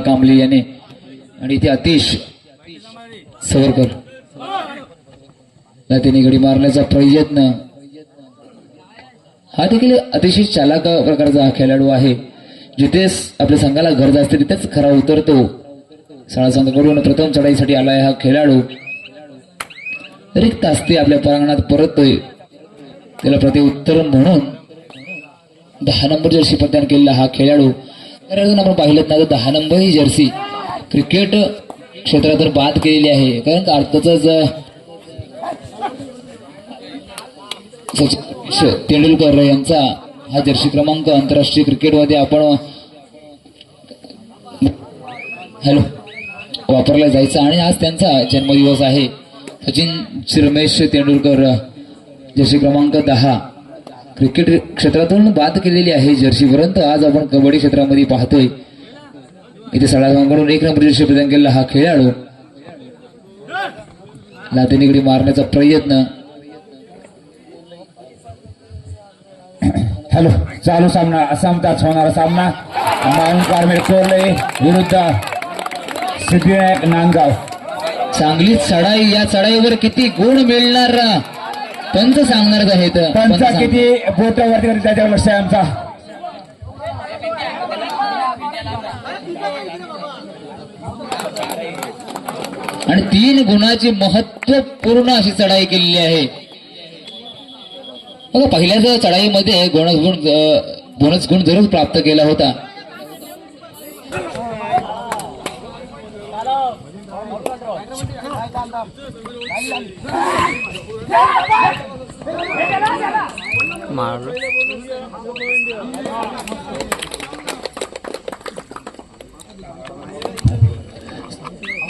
कांबळे याने आणि इथे आतिश सवरकर त्याने गडी मारण्याचा प्रयत्न. हा देखील अतिशय चालाक प्रकारचा हा खेळाडू आहे. जिथेच आपल्या संघाला गरज असते तिथेच खरा उतरतो. शाळा संघाकडून प्रथम चढाईसाठी आलाय हा खेळाडू. रिक्त असते आपल्या प्रांगणात परततोय. त्याला प्रत्युत्तर म्हणून 10 नंबर जर्सी परिधान केलेला हा खेळाडू. कारण आपण पाहिलं ना तर 10 नंबर ही जर्सी क्रिकेट क्षेत्रातून बाद केलेली आहे. कारण अर्थातच सचिन तेंडुलकर यांचा हा जर्सी क्रमांक आंतरराष्ट्रीय क्रिकेटमध्ये आपण वापरला जायचा आणि आज त्यांचा जन्मदिवस आहे. सचिन रमेश तेंडुलकर जर्सी क्रमांक 10 क्रिकेट क्षेत्रातून बाद केलेली आहे जर्सी, परंतु आज आपण कबड्डी क्षेत्रामध्ये पाहतोय. इथे सळाकडून 1 नंबर जर्सी प्रदान केलेला हा खेळाडू. लातेने गडी मारण्याचा प्रयत्न. हॅलो, चालू सामना असमताच होणारा सामना माऊंट कोर्ले विरुद्ध सिद्धिविनायक नांदगाव. चांगली चढाई. या चढाईवर किती गुण मिळणार पंच सांगणारच आहेत. पंच किती बोटावरती त्याच्यावर लक्ष आहे आमचा. आणि 3 गुणाची महत्वपूर्ण अशी चढाई केलेली आहे. बघा पहिल्याच चढाईमध्ये बोनस गुण जरूर प्राप्त केला होता.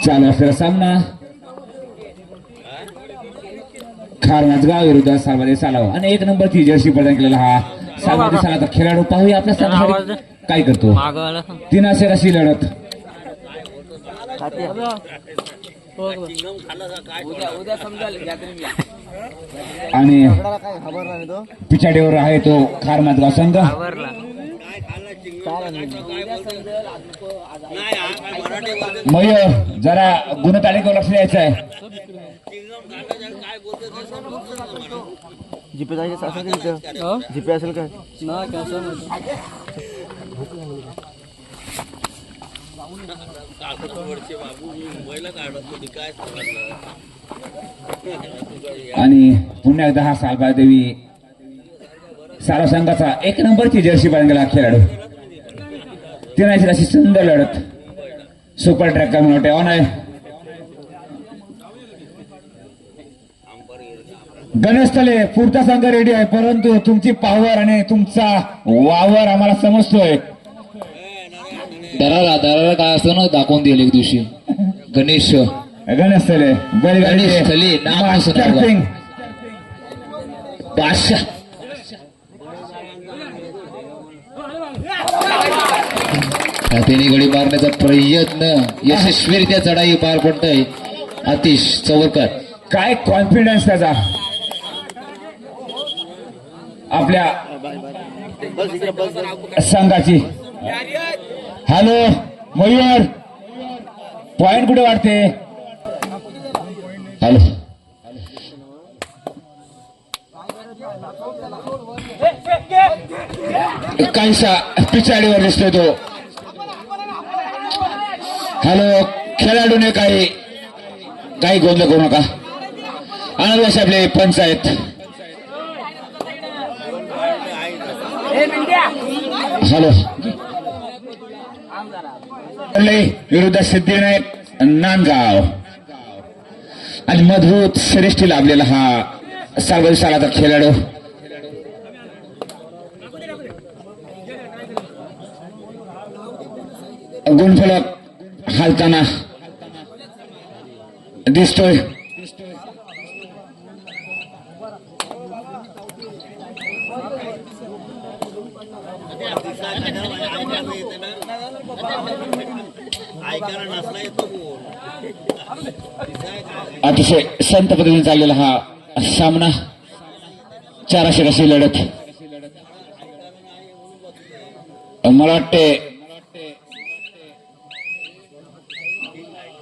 चालू असलेला सामना खारनाजगाव विरुद्ध सालवादी सालाव आणि 1 नंबरची जर्सी प्रदान केलेला हा सालवादी सालाचा खेळाडू. पाहूया आपल्या संघासाठी काय करतो. 3 असे अशी लढत आणि पिछाडीवर आहे तो खारनाजगाव संघ. मयूर जरा गुणतालिकेवर लक्ष द्यायचं आहे. जीपे जायचं असेल का? जीपे असेल काय? आणि पुन्हा एकदा हा सालबादेवी सारा संघाचा 1 नंबरची जर्सी बांधलेला खेळाडू. 3 अशी सुंदर लढत सुपर ट्रॅक कम्युनिटी ऑन आहे. गणेशतले पुढचा संघ रेडी आहे, परंतु तुमची पॉवर आणि तुमचा वावर आम्हाला समजतोय. दरारा काय असतं ना दाखवून दिलं एक दिवशी. गणेशतले गणेशतले नाम बादशाह. त्याने गडी मारण्याचा प्रयत्न यशस्वीरित्या चढाई पार पडतोय आतिश चवरकर. काय कॉन्फिडन्स त्याचा आपल्या संघाची. हॅलो मयूर, पॉइंट कुठे वाटते. हॅलो काहीसा पिछाडीवर दिसतोय तो. हॅलो, खेळाडूने काही गोंधळ करू नका. अनवाशी आपले पंच आहेत. हॅलो, विरुद्ध सिद्धिविनायक नांदगाव आणि मजबूत श्रेष्ठी लाभलेला हा सालवादी सालाचा खेळाडू. गुणफलक हालताना दिसतोय. अतिशय संत पद्धतीने चाललेला हा सामना. 4 अशी लढत. मला वाटते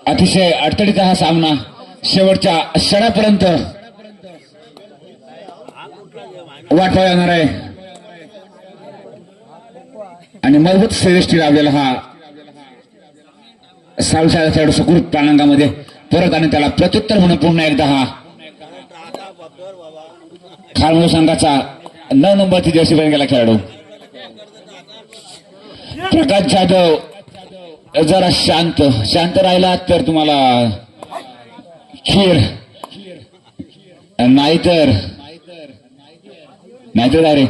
अतिशय अडचणीचा हा सामना शेवटच्या क्षणापर्यंत वाट पाहावी लागणार आहे आणि मजबूत श्रेष्ठी लावलेला हा सालशाळा खेळाडू सुकृत प्राणांगामध्ये परत आणि त्याला प्रत्युत्तर म्हणून पुन्हा एकदा हा खारमोड संघाचा 9 नंबरची जर्सी बन गेला खेळाडू प्रकाश जाधव जरा शांत राहिला तर तुम्हाला खीर नाहीतर अरे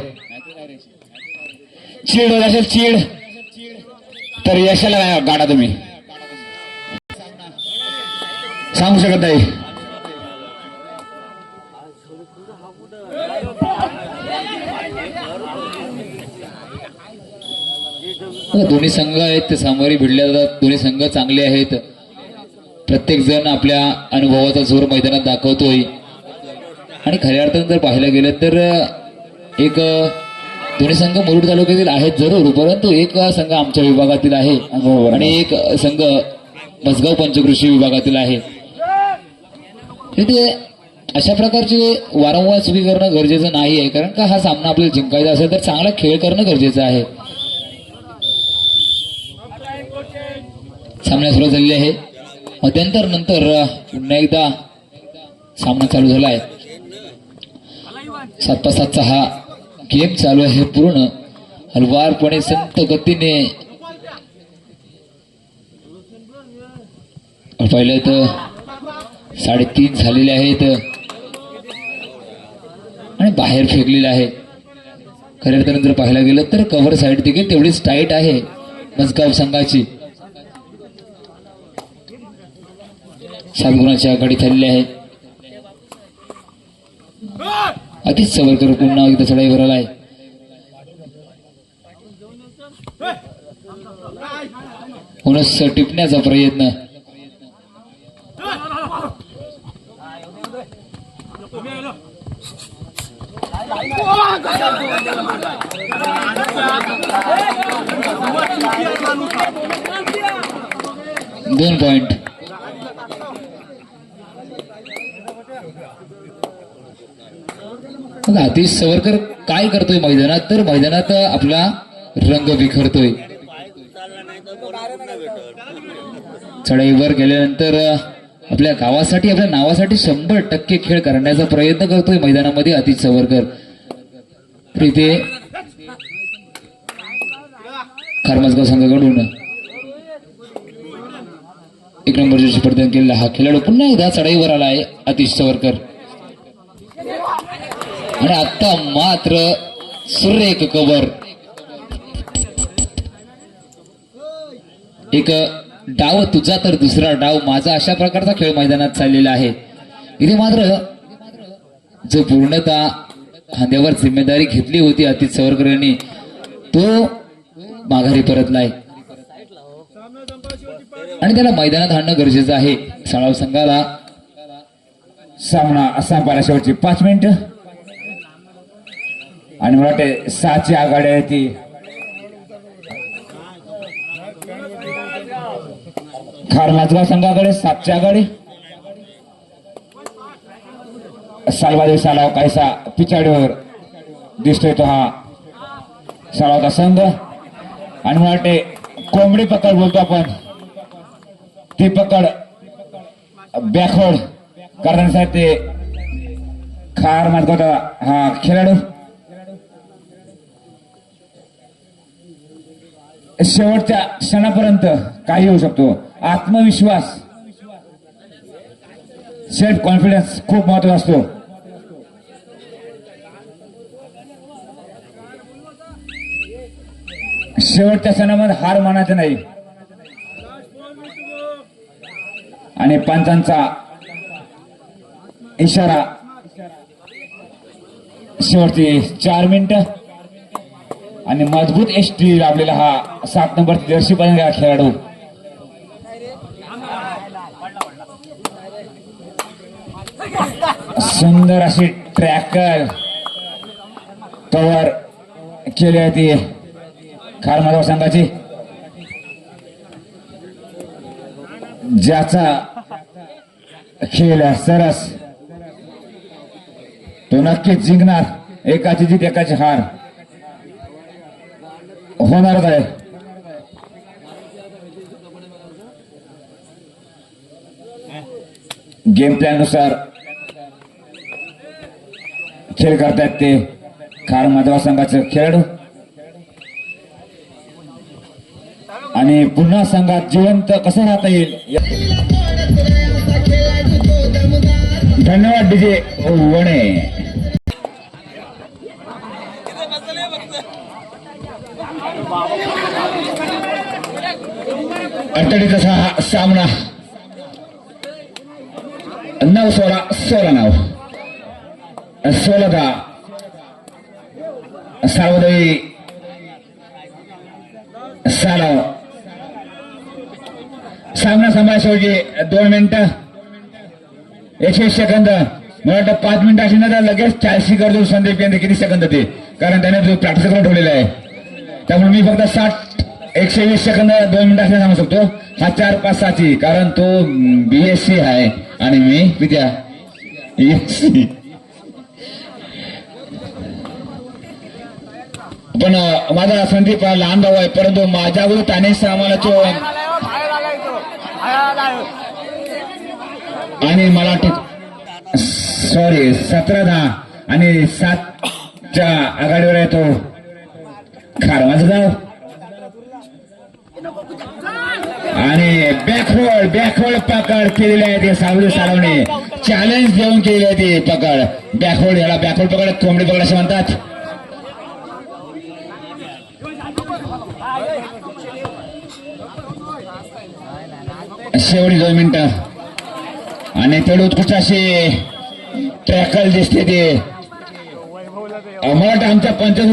चीड होत असेल चीड तर यशाला गाडा तुम्ही सांगू शकत नाही दोन्ही संघ आहेत ते सामोरी भिडले जातात. दोन्ही संघ चांगले आहेत. प्रत्येक जण आपल्या अनुभवाचा जोर मैदानात दाखवतोय आणि खऱ्या अर्थानं जर पाहायला गेलं तर एक दोन्ही संघ मुरुड तालुक्यातील आहेत जरूर, परंतु एक संघ आमच्या विभागातील आहे आणि एक संघ मसगाव पंचकृषी विभागातील आहे. तिथे अशा प्रकारचे वारंवार चुकी करणं गरजेचं नाही आहे, कारण का हा सामना आपल्याला जिंकायचा असेल तर चांगला खेळ करणं गरजेचं आहे. सामना सुरू झालेली आहे. मध्यंतर नंतर पुन्हा एकदा सामना चालू झाला आहे. 7-5-7चा हा गेम चालू आहे. पूर्ण हलवारपणे संत गतीने पाहिलं तर 3.5 झालेले आहेत आणि बाहेर फेकलेले आहे. खऱ्या अर्थानं जर पाहायला गेलं तर कव्हर साईड देखील तेवढीच टाईट आहे मसगाव संघाची. 7 गुणाची आघाडी झालेली आहे. आधीच सवरकर पुन्हा एकदा चढाईवर आलाय. पुनस टिपण्याचा प्रयत्न. दोन पॉइंट. आतिश सवरकर काय करतोय मैदानात, तर मैदानात आपला रंग बिखरतोय. चढाईवर गेल्यानंतर आपल्या गावासाठी आपल्या नावासाठी 100% खेळ करण्याचा प्रयत्न करतोय मैदानामध्ये आतिश सवरकर. इथे खारमसगाव संघाकडून 1 नंबरची स्पर्धा केलेला हा खेळाडू पुन्हा एकदा चढाईवर आला आहे आतिश सवरकर. आणि आता मात्र सुरेख कव्हर. एक डाव तुझा तर दुसरा डाव माझा अशा प्रकारचा खेळ मैदानात चाललेला आहे. इथे मात्र जो पूर्णतः खांद्यावर जिम्मेदारी घेतली होती आतिश सवरकर यांनी तो माघारी परतलाय आणि त्याला मैदानात आणणं गरजेचं आहे. साळाव संघाला सामना असा पाहिला शेवटची 5 मिनिटं आणि मला वाटते 6ची आघाडी आहे ती खारमाजगाव संघाकडे. 7ची आघाडी. सालवादी सालाव काहीसा पिछाडीवर दिसतोय तो हा सालावचा संघ. आणि मला वाटते कोंबडी पकड बोलतो आपण, ती पकड बॅकवर्ड करण्यासाठी खार माजगावचा हा खेळाडू. शेवटच्या क्षणापर्यंत काही होऊ शकतो. आत्मविश्वास, सेल्फ कॉन्फिडन्स खूप महत्वाचा असतो. शेवटच्या क्षणामध्ये हार मानायचं नाही. आणि पंचांचा इशारा. शेवटची 4 मिनिटं आणि मजबूत एसटी लाभलेला हा 7 नंबर जर्सी पाहिजे खेळाडू. सुंदर अशी ट्रॅकर कव्हर केली होती खारमाजगाव संघाची. ज्याचा खेळ सरस तो नक्कीच जिंकणार. एकाची जीत एकाची हार होणारच आहे. गेम प्लॅन नुसार खेळ करतायत ते खार माधव संघाचे खेळाडू आणि पुन्हा संघात जिवंत कसं राहता येईल. धन्यवाद डीजे वणे. अडचणीचा सामना 9-16 16 सावधई सालाव सामना सांभाळायचे 2 मिनिटं 120 सेकंद. मला वाटतं 5 मिनिटं अशी ना लगेच 40 करतो संदीप यांनी. किती सेकंद ते कारण त्याने जो प्रॅक्टिस करून ठेवलेला आहे. त्यामुळे मी फक्त 120 सेकंद 2 मिनिटं असं सांगू शकतो. हा 4-5-6ची कारण तो BSc आहे आणि मी विद्या ESC. पण माझा संदीप हा लहान भाऊ आहे परंतु माझ्या अगोदर त्याने आम्हाला तो आणि मला वाटतं सॉरी 17-10 आणि 7च्या आघाडीवर आहे तो खार माझं गाव. आणि बॅकहोल्ड पकड केलेली आहे ते सावली सालवणे चॅलेंज देऊन केलेली आहे ती पकड बॅकहोल्ड. याला बॅकहोल्ड पकड कोंबडी पकड असे म्हणतात. शेवटी 2 मिनिटं आणि तेवढी उत्कृष्ट अशी टॅकल दिसते ते. मला वाटतं आमच्या पंचायत